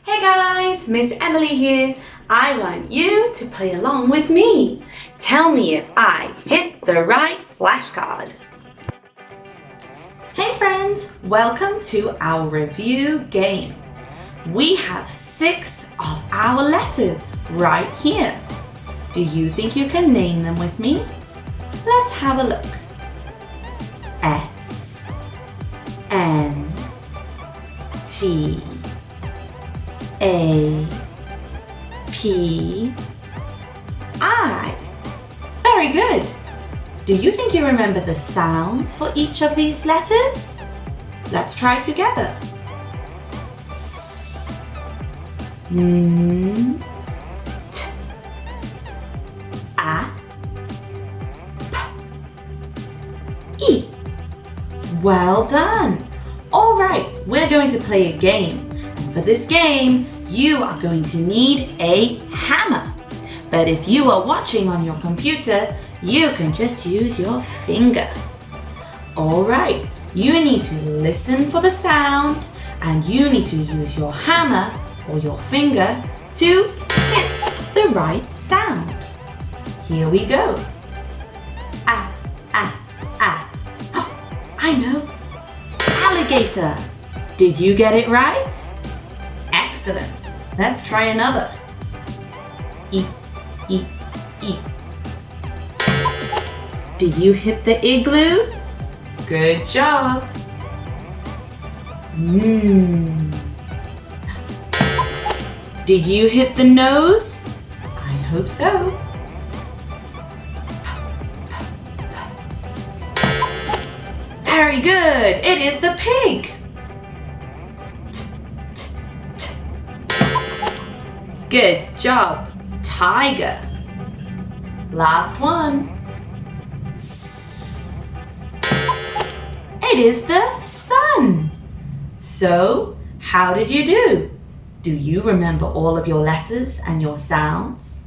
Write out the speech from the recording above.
Hey guys, Miss Emily here. I want you to play along with me. Tell me if I hit the right flashcard. Hey friends, welcome to our review game. We have 6 of our letters right here. Do you think you can name them with me? Let's have a look. S, N, T, A, P, I. Very good. Do you think you remember the sounds for each of these letters? Let's try together. S, N, T, A, P, E. Well done. All right, we're going to play a game. For this game, you are going to need a hammer. But if you are watching on your computer, you can just use your finger. All right, you need to listen for the sound and you need to use your hammer or your finger to hit the right sound. Here we go. Ah, ah, ah. Oh, I know. Alligator. Did you get it right? Excellent. Let's try another. E, E, E. Did you hit the igloo? Good job. Did you hit the nose? I hope so. Very good. It is the pig. Good job, tiger. Last one. It is the sun. So, how did you do? Do you remember all of your letters and your sounds?